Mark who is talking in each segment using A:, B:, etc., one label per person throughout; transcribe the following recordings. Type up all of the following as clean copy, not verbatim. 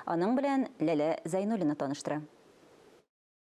A: Аның белән Ләлә Зайнуллина таныштыра.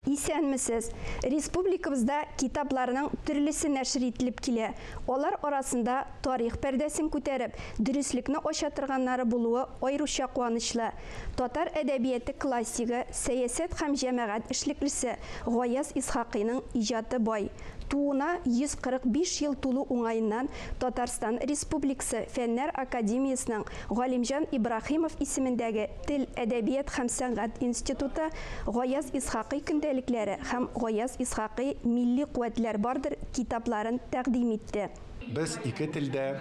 B: Исәнмесез, республикабызда китапларның төрлесе нәшр ителеп килә. Алар арасында тарих пәрдәсен күтәреп, дөреслекне ачатырганнары булуы аеруча куанычлы. Татар әдәбияты классигы, сәясәт һәм җәмәгать эшлеклесе Гаяз Исхакыйның иҗаты бай. Туына 145 ел тулу уңайыннан Татарстан Республикасы Фәннәр Академиясының Галимҗан Ибрахимов исемендәге Тел, әдәбият һәм сәнгать институты Гаяз Исхакый көндәлекләре һәм Гаяз Исхакый милли куәтләр бардыр китапларын тәкъдим итте.
C: Без ике телдә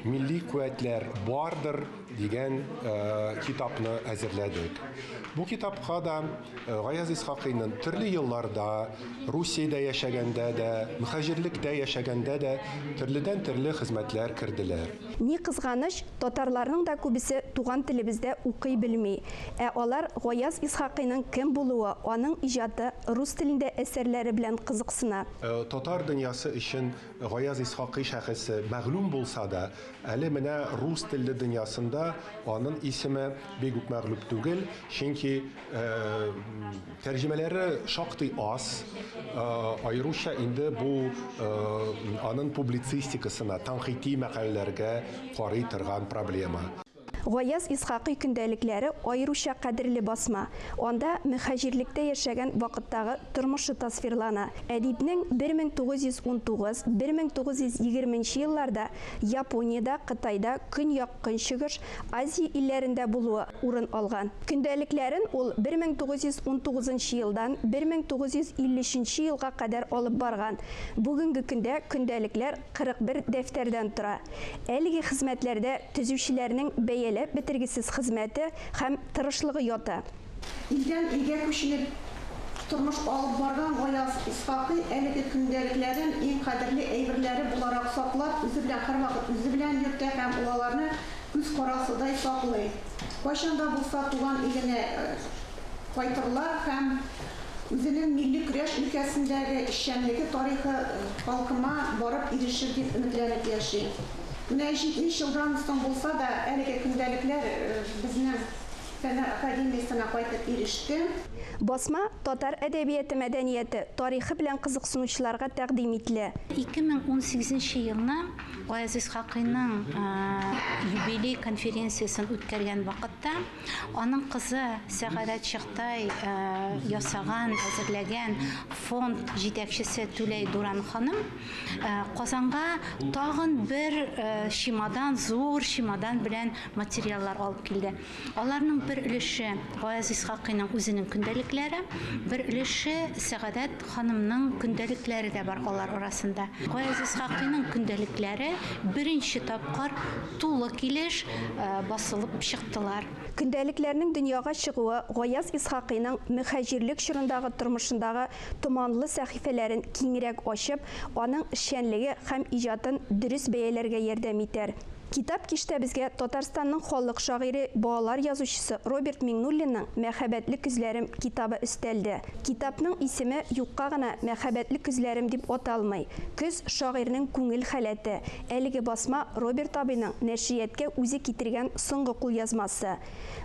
C: милли куәтләр бардыр дигән китапны әзерләдек. Бу китапка да Гаяз Исхакыйның төрле елларда Русиядә яшәгәндә дә, мөхаҗирлектә яшәгәндә дә төрледән төрле хезмәтләр керделәр.
B: Ни кызганыч, татарларның да күбесе туган телебездә укый белми. Алар Гаяз Исхакыйның кем булуы, аның иҗаты рус телендә әсәрләре белән кызыксына.
C: Татар дөньясы өчен Гаяз Исхакый шәхесе мәгълүм булса да, әле менә рус телле дөньясында аның исеме бик үк мәгълүм түгел, чөнки тәрҗемәләре шактый аз. Аеруча инде бу аның публицистикасына, тәнкыйти мәкаләләргә карый торган проблема.
B: Гаяз Исхакый көндәлекләре аеруча кадерле басма. Анда мөхаҗирлектә яшәгән вакыттагы тормышы тасвирлана. Әдипнең 1930-1920 елларда Япониядә, Кытайда, Көньяк-Көнчыгыш, Азия илләрендә булуы урын алган. Көндәлекләрен ул 1919 елдан 1953 елга кадәр алып барган. Бүгенге көндә көндәлекләр 41 дәфтәрдән тора. Әлеге хезмәтләрдә төзүчеләрнең бәяләп бетергесез хезмәте һәм тырышлыгы ята.
D: Илдән илгә күченеп тормыш алып барган Гаяз Исхакый әлеге көндәлекләрен иң кадерле әйберләре буларак саклап, үзе белән һәрвакыт үзе белән йөртә һәм уларны күз карасыдай саклый. Кайчанда булса туган иленә кайтырлар һәм үзенең милли көрәш өлкәсендәге эшчәнлеге тарихы халкыма барып ирешер дип өметләнеп яши. Менә 70 елдан соң булса да, әлеге көндәлекләр безнең Фәннәр Академиясына кайтып иреште.
B: Басма татар әдәбияты мәдәнияте тарихы белән кызыксынучыларга тәкъдим ителә.
E: 2018 елны Гаяз Исхакыйның юбилей конференциясын үткәргән вакытта аның кызы Сәгадәт Чыктай ясаган, әзерләгән фонд җитәкчесе Түләй Дуран ханым Казанга тагын бер шимадан, зур шимадан белән материаллар алып килде. Аларның бер өлеше Гаяз Исхакыйның үзенең көндәлекләре, бер өлеше Сәгадәт ханымның көндәлекләре дә бар алар арасында. Гаяз Исхакыйның көндәлекләре беренче тапкыр тулы килеш басылып чыктылар.
B: Көндәлекләрнең дөньяга чыгуы Гаяз Исхакыйның мөхаҗирлек чорындагы тормышындагы томанлы сәхифәләрен киңрәк ачып, аның эшчәнлеге һәм иҗатын дөрес бәяләргә ярдәм итәр. Китап киштә безгә Татарстанның халык шагыйре, балалар язучысы Роберт Миңнуллинның «Мәхәббәтле күзләрем» китабы өстәлде. Китапның исеме юкка гына «Мәхәббәтле күзләрем» дип аталмый. Күз шагыйрьнең күңел халәте. Әлеге басма Роберт абыйның нәшрияткә үзе китергән соңгы кулъязмасы.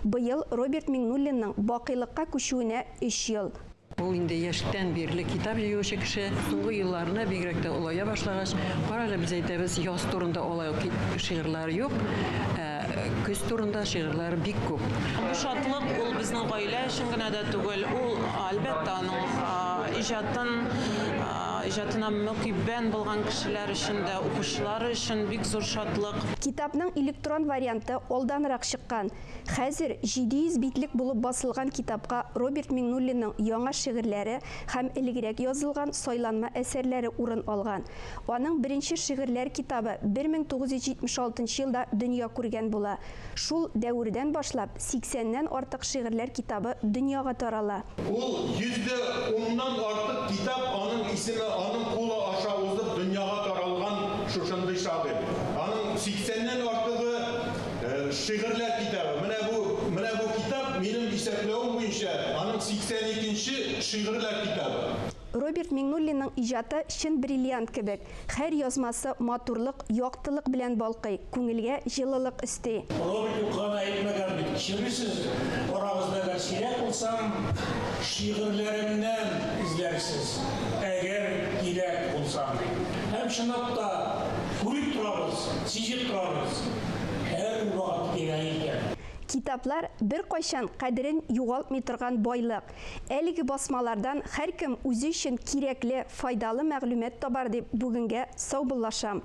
B: Быел Роберт Миңнуллинның бакыйлыкка күчүенә 3 ел.
F: Ул инде яшьтән бирле китап җыючы кеше, соңгы елларына бигрәк тә улая башлагач, карале без әйтәбез, яз турында алай шигырьләр юк, көз турында шигырьләр бик күп.
G: Бу шатлык ул безнең гаилә өчен генә дә түгел, ул әлбәттә аның иҗатына мөкиббән булган кешеләр өчен дә, укучылар өчен бик зур шатлык.
B: Китапның электрон варианты алданрак чыккан. Хәзер 700 битлек булып басылган китапка Роберт Миңнуллинның яңа шигырьләре һәм элегрәк язылган сайланма әсәрләре урын алган. Аның беренче шигырьләр китабы 1976 елда дөнья күргән була. Шул дәвердән башлап 80ннән артык шигырьләр китабы дөньяга тарала.
H: Ул 110ннан артык китап аның исеме, аның кулы аша узып дөньяга таралган шушындый шагыйрь. Аның 80ннән артыгы шигырьләр китабы. Менә бу китап минем исәпләвем буенча аның 82нче шигырьләр китабы.
B: Роберт Миңнуллинның иҗаты шын бриллиант кебек. Һәр язмасы матурлык, яктылык белән балкый, күңелгә җылылык өсти.
I: Роберт Юхан әйтмәгән бит. Кичерерсез, арагызда да сирәк булсам, шигырьләремнән изләрсез. Әгәр кирәк булсам. Һәм чынлап та күреп торабыз, сизеп торабыз. Һәр вакыт кирәк икән.
B: Китаплар бер кайчан кадерен югалтмый торган байлык. Әлеге басмалардан һәркем үзе өчен кирәкле, файдалы мәгълүмат табар дип бүгенгә саубуллашам.